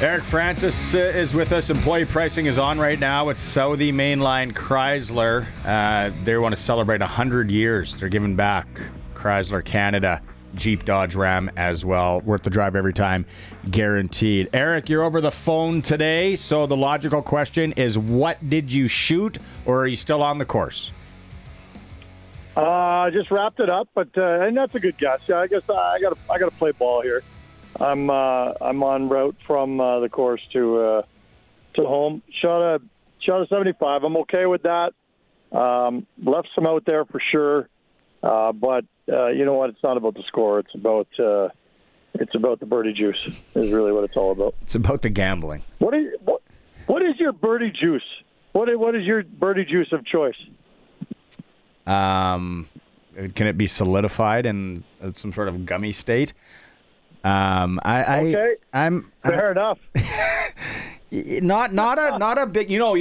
Eric Francis is with us. Employee pricing is on right now. It's Southie Mainline Chrysler. They want to celebrate 100 years. They're giving back Chrysler Canada, Jeep, Dodge, Ram as well. Worth the drive every time, guaranteed. Eric, you're over the phone today, so the logical question is, what did you shoot, or are you still on the course? I just wrapped it up, but and that's a good guess. Yeah, I guess I got to play ball here. I'm en route from the course to home. Shot a 75. I'm okay with that. Left some out there for sure, but you know what? It's not about the score. It's about the birdie juice. Is really what it's all about. It's about the gambling. What is your birdie juice? What is your birdie juice of choice? Can it be solidified in some sort of gummy state? Okay. I'm fair enough. Not a big. You know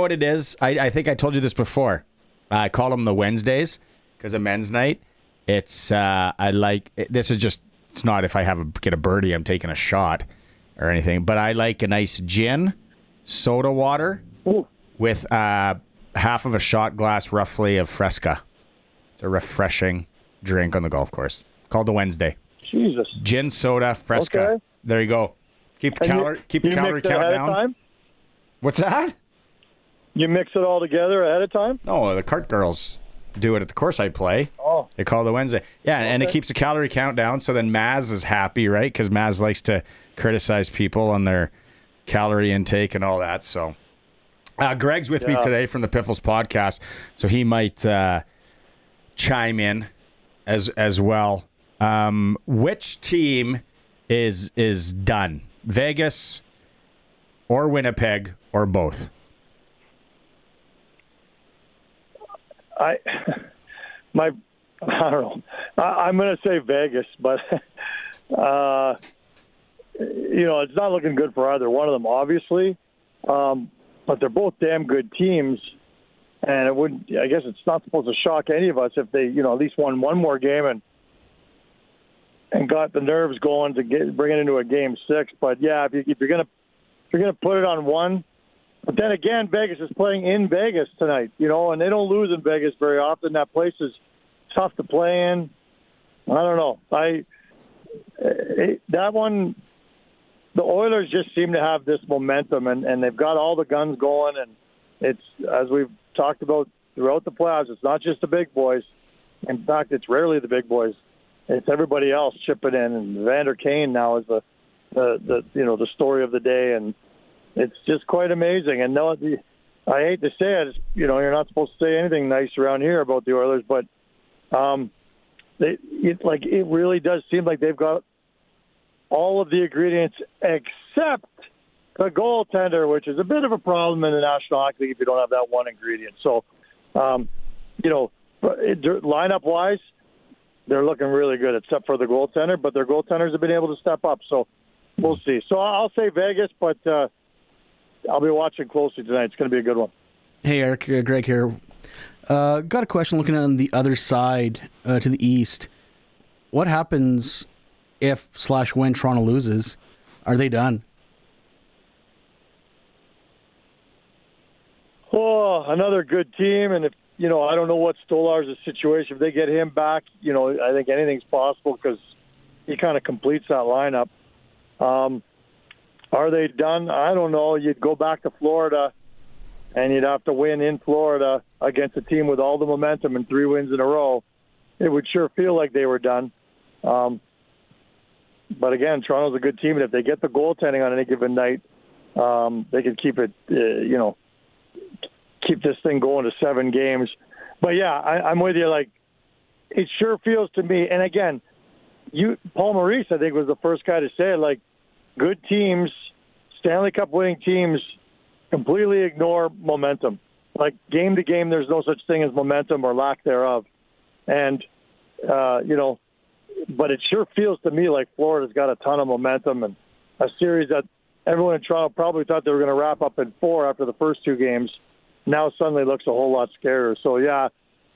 what it is. I think I told you this before. I call them the Wednesdays because of men's night. It's I like this is just. It's not if I get a birdie, I'm taking a shot or anything. But I like a nice gin, soda water with half of a shot glass roughly of Fresca. It's a refreshing drink on the golf course. Called the Wednesday. Jesus. Gin, soda, Fresca. Okay. There you go. Keep the calorie count down. What's that? You mix it all together ahead of time? No, the cart girls do it at the course I play. Oh. They call it the Wednesday. Yeah, okay. And it keeps the calorie count down, so then Maz is happy, right? Because Maz likes to criticize people on their calorie intake and all that. So Greg's with me today from the Piffles podcast, so he might chime in as well. Which team is done? Vegas or Winnipeg or both? I don't know. I'm going to say Vegas, but it's not looking good for either one of them, obviously. But they're both damn good teams, and I guess it's not supposed to shock any of us if they, at least won one more game and got the nerves going to bring it into a game 6. But yeah, if you're gonna put it on one, but then again, Vegas is playing in Vegas tonight, and they don't lose in Vegas very often. That place is tough to play in. I don't know. That one, the Oilers just seem to have this momentum, and they've got all the guns going, and it's, as we've talked about throughout the playoffs, it's not just the big boys. In fact, it's rarely the big boys. It's everybody else chipping in, and Vander Kane now is the story of the day, and it's just quite amazing. And no, I hate to say it, you're not supposed to say anything nice around here about the Oilers, but it really does seem like they've got all of the ingredients except the goaltender, which is a bit of a problem in the National Hockey League if you don't have that one ingredient. So, lineup wise, they're looking really good, except for the goaltender, but their goaltenders have been able to step up, so we'll see. So I'll say Vegas, but I'll be watching closely tonight. It's going to be a good one. Hey, Eric, Greg here. Got a question looking on the other side to the east. What happens if/when Toronto loses? Are they done? Oh, another good team, and if I don't know what Stolar's situation. If they get him back, I think anything's possible because he kind of completes that lineup. Are they done? I don't know. You'd go back to Florida, and you'd have to win in Florida against a team with all the momentum and 3 wins in a row. It would sure feel like they were done. But again, Toronto's a good team, and if they get the goaltending on any given night, they can keep it, keep this thing going to 7 games. But yeah, I'm with you. Like, it sure feels to me, and again, Paul Maurice, I think, was the first guy to say it, like, good teams, Stanley Cup winning teams, completely ignore momentum. Like, game to game, there's no such thing as momentum or lack thereof. And, but it sure feels to me like Florida's got a ton of momentum, and a series that everyone in Toronto probably thought they were going to wrap up in 4 after the first 2 games now suddenly looks a whole lot scarier. So, yeah,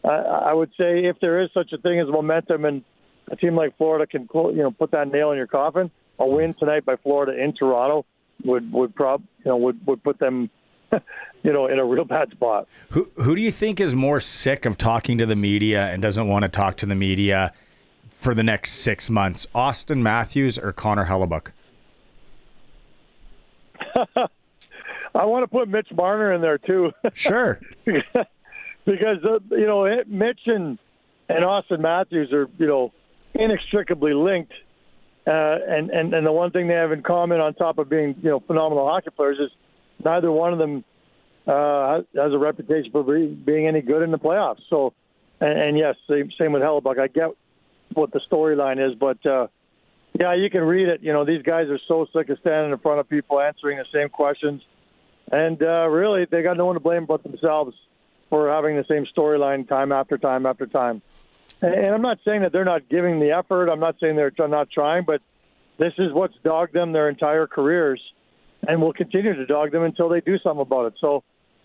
I would say if there is such a thing as momentum and a team like Florida can put that nail in your coffin, a win tonight by Florida in Toronto would put them, in a real bad spot. Who do you think is more sick of talking to the media and doesn't want to talk to the media for the next 6 months? Austin Matthews or Connor Hellebuck? I want to put Mitch Marner in there too. Sure. Because Mitch and Austin Matthews are inextricably linked, and the one thing they have in common, on top of being phenomenal hockey players, is neither one of them has a reputation for being any good in the playoffs. So, and yes, same with Hellebuck. I get what the storyline is, but yeah, you can read it. These guys are so sick of standing in front of people answering the same questions, and really, they got no one to blame but themselves for having the same storyline time after time after time. And I'm not saying that they're not giving the effort. I'm not saying they're not trying, but this is what's dogged them their entire careers and will continue to dog them until they do something about it. So,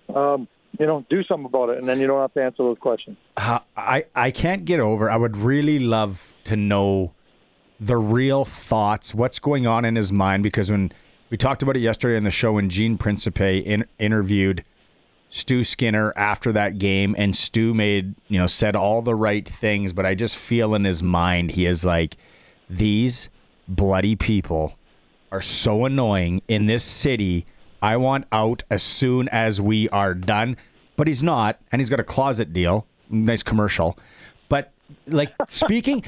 do something about it, and then you don't have to answer those questions. I can't get over. I would really love to know the real thoughts, what's going on in his mind, because when we talked about it yesterday on the show, when Gene Principe interviewed Stu Skinner after that game, and Stu said all the right things, but I just feel in his mind he is like, these bloody people are so annoying in this city. I want out as soon as we are done. But he's not, and he's got a closet deal. Nice commercial. But speaking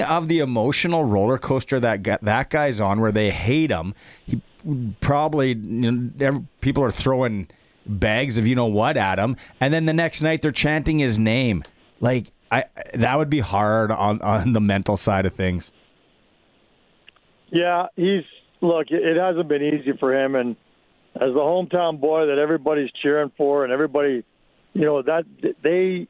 of the emotional roller coaster that guy's on, where they hate him, he probably people are throwing bags of what at him, and then the next night they're chanting his name. That would be hard on the mental side of things. Yeah, it hasn't been easy for him, and as the hometown boy that everybody's cheering for, and everybody, that they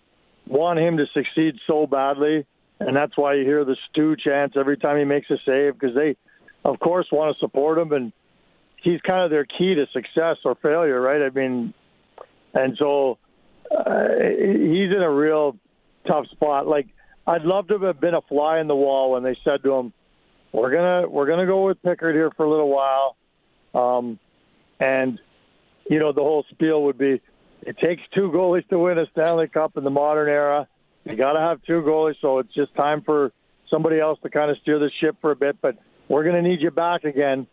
want him to succeed so badly, and that's why you hear the Stu chants every time he makes a save, because they, of course, want to support him, and he's kind of their key to success or failure, right? I mean, and so he's in a real tough spot. I'd love to have been a fly in the wall when they said to him, we're gonna go with Pickard here for a little while, and the whole spiel would be, it takes two goalies to win a Stanley Cup in the modern era. You got to have two goalies, so it's just time for somebody else to kind of steer the ship for a bit. But we're going to need you back again.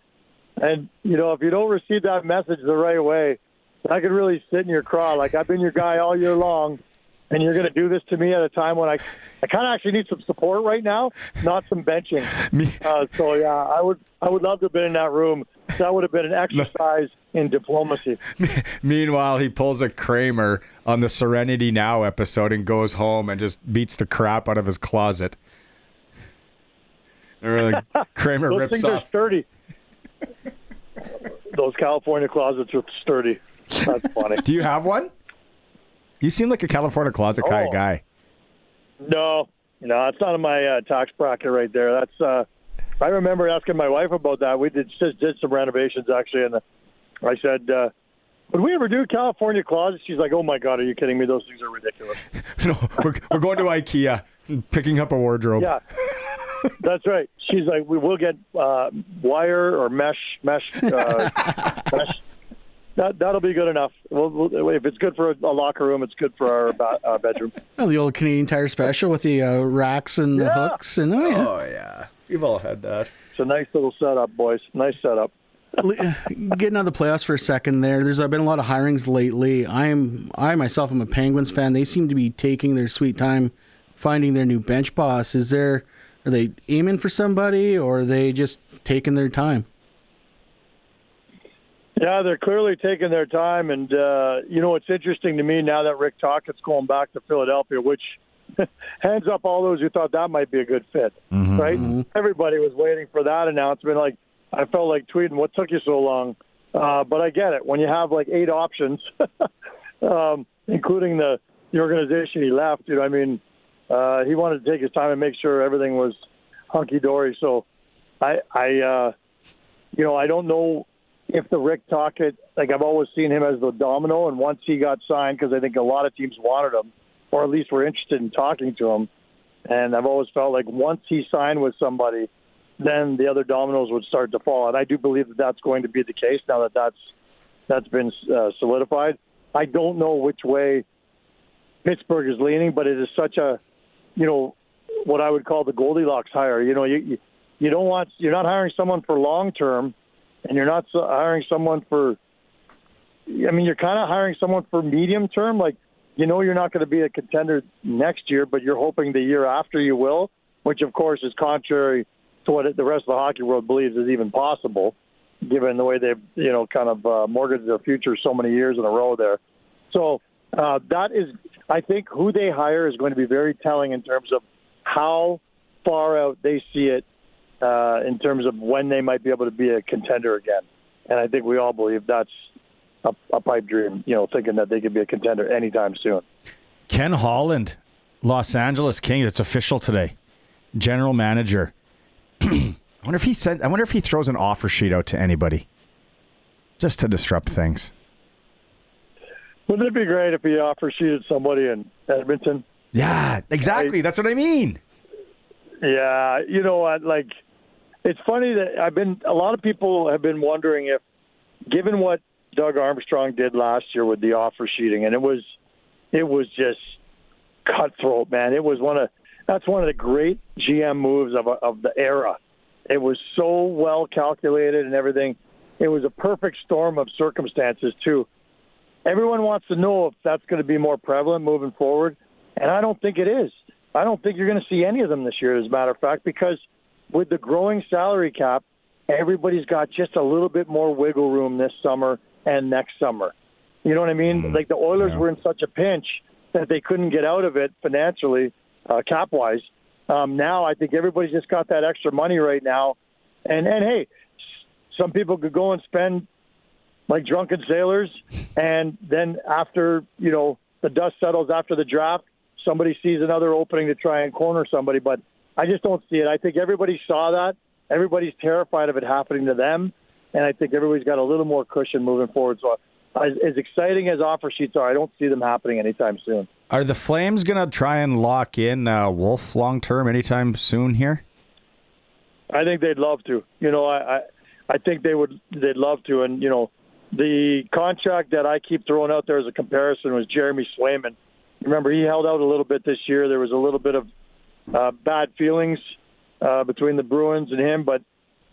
And if you don't receive that message the right way, I could really sit in your craw. I've been your guy all year long, and you're going to do this to me at a time when I kind of actually need some support right now, not some benching. So yeah, I would love to have been in that room. That would have been an exercise in diplomacy. Meanwhile, he pulls a Kramer on the Serenity Now episode and goes home and just beats the crap out of his closet. Kramer Those rips things off. Are sturdy. Those California closets are sturdy. That's funny. Do you have one? You seem like a California closet kind of guy. No, it's not in my tax bracket right there. That's. I remember asking my wife about that. We just did some renovations actually, and I said, "Would we ever do California closets?" She's like, "Oh my God, are you kidding me? Those things are ridiculous." No, we're going to IKEA, picking up a wardrobe. Yeah, that's right. She's like, "We will get wire or mesh. Mesh. That'll be good enough. If it's good for a locker room, it's good for our bedroom." Oh, the old Canadian Tire special with the racks and the hooks. And Oh, yeah. We've all had that. It's a nice little setup, boys. Nice setup. Getting out of the playoffs for a second there, there's been a lot of hirings lately. I myself am a Penguins fan. They seem to be taking their sweet time finding their new bench boss. Are they aiming for somebody, or are they just taking their time? Yeah, they're clearly taking their time, and it's interesting to me now that Rick Tocchet's going back to Philadelphia, which hands up all those who thought that might be a good fit, right? Mm-hmm. Everybody was waiting for that announcement. I felt like tweeting, "What took you so long?" But I get it. When you have 8 options, including the organization he left, he wanted to take his time and make sure everything was hunky dory. So I don't know if the Rick Tocchet, I've always seen him as the domino, and once he got signed, because I think a lot of teams wanted him, or at least were interested in talking to him, and I've always felt like once he signed with somebody, then the other dominoes would start to fall. And I do believe that that's going to be the case now that that's been solidified. I don't know which way Pittsburgh is leaning, but it is such a, what I would call the Goldilocks hire. You don't want, you're not hiring someone for long term, and you're not hiring someone for, you're kind of hiring someone for medium term. Like, you're not going to be a contender next year, but you're hoping the year after you will, which of course is contrary to what the rest of the hockey world believes is even possible, given the way they've, kind of mortgaged their future so many years in a row there. So that is, I think, who they hire is going to be very telling in terms of how far out they see it in terms of when they might be able to be a contender again. And I think we all believe that's a pipe dream, thinking that they could be a contender anytime soon. Ken Holland, Los Angeles Kings, it's official today. General manager. I wonder if he throws an offer sheet out to anybody just to disrupt things. Wouldn't it be great if he offer sheeted somebody in Edmonton? Yeah, exactly. That's what I mean. Yeah, you know what? Like, it's funny that a lot of people have been wondering if, given what Doug Armstrong did last year with the offer sheeting, and it was just cutthroat, man. That's one of the great GM moves of the era. It was so well calculated and everything. It was a perfect storm of circumstances too. Everyone wants to know if that's going to be more prevalent moving forward, and I don't think it is. I don't think you're going to see any of them this year, as a matter of fact, because with the growing salary cap, everybody's got just a little bit more wiggle room this summer and next summer. You know what I mean? Like the Oilers were in such a pinch that they couldn't get out of it financially, cap-wise. Now I think everybody's just got that extra money right now. And hey, some people could go and spend like drunken sailors, and then after, the dust settles after the draft, somebody sees another opening to try and corner somebody. But I just don't see it. I think everybody saw that. Everybody's terrified of it happening to them, and I think everybody's got a little more cushion moving forward. So as exciting as offer sheets are, I don't see them happening anytime soon. Are the Flames going to try and lock in Wolf long-term anytime soon here? I think they'd love to. I think they'd love to. And, the contract that I keep throwing out there as a comparison was Jeremy Swayman. Remember, he held out a little bit this year. There was a little bit of bad feelings between the Bruins and him, but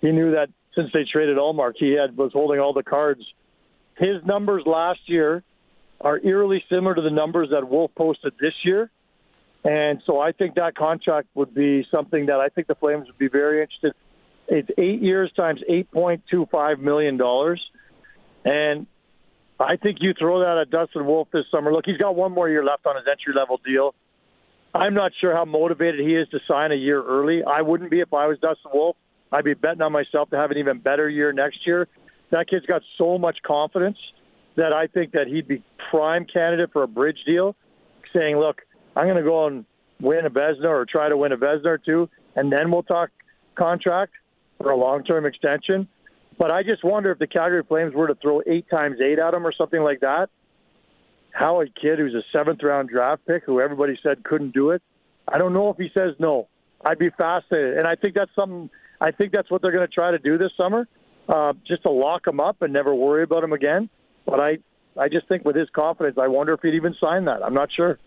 he knew that since they traded Ullmark, was holding all the cards. His numbers last year are eerily similar to the numbers that Wolf posted this year. And so I think that contract would be something that I think the Flames would be very interested. It's 8 years times $8.25 million. And I think you throw that at Dustin Wolf this summer. Look, he's got one more year left on his entry-level deal. I'm not sure how motivated he is to sign a year early. I wouldn't be if I was Dustin Wolf. I'd be betting on myself to have an even better year next year. That kid's got so much confidence that I think that he'd be prime candidate for a bridge deal, saying, look, I'm going to go and win a Vezina or try to win a Vezina or two, and then we'll talk contract for a long-term extension. But I just wonder if the Calgary Flames were to throw 8 times 8 at him or something like that, how a kid who's a 7th-round draft pick, who everybody said couldn't do it, I don't know if he says no. I'd be fascinated. And I think that's what they're going to try to do this summer, just to lock him up and never worry about him again. But I just think with his confidence, I wonder if he'd even sign that. I'm not sure.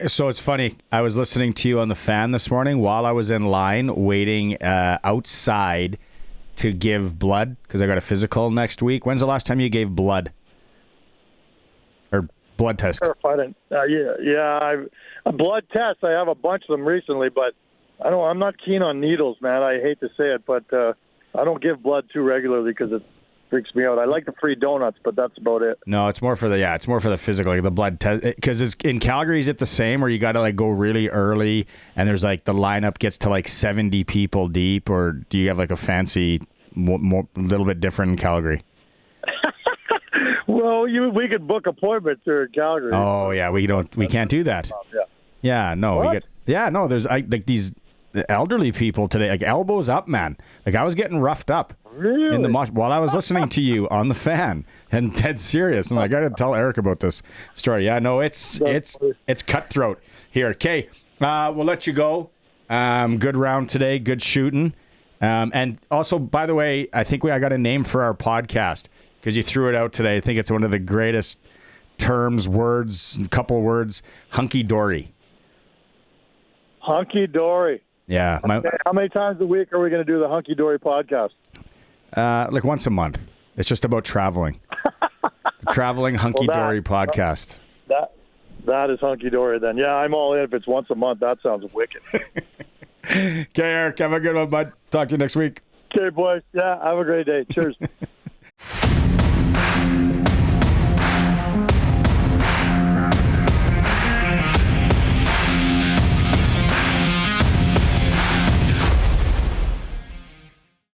So it's funny. I was listening to you on the fan this morning while I was in line waiting outside to give blood because I got a physical next week. When's the last time you gave blood or blood test? A blood test. I have a bunch of them recently, but I'm not keen on needles, man. I hate to say it, but I don't give blood too regularly because it freaks me out. I like the free donuts, but that's about it. No, it's more for the physical, like the blood test. Because it's in Calgary, is it the same, or you got to like go really early, and there's like the lineup gets to like 70 people deep, or do you have like a fancy, more little bit different in Calgary? Well, we could book appointments here in Calgary. Oh yeah, we can't do that. There's like these elderly people today, like elbows up, man. Like I was getting roughed up. Really? In the while I was listening to you on the fan, and dead serious. I'm like, I got to tell Eric about this story. Yeah, no, it's cutthroat here. Okay, we'll let you go. Good round today. Good shooting. And also, by the way, I think I got a name for our podcast because you threw it out today. I think it's one of the greatest terms, words, couple words, hunky dory. Hunky dory. Yeah. How many times a week are we going to do the hunky dory podcast? Like once a month. It's just about traveling. Traveling hunky dory podcast. That is hunky dory then. Yeah, I'm all in if it's once a month. That sounds wicked. Okay, Eric, have a good one, bud. Talk to you next week. Okay, boys. Yeah, have a great day. Cheers.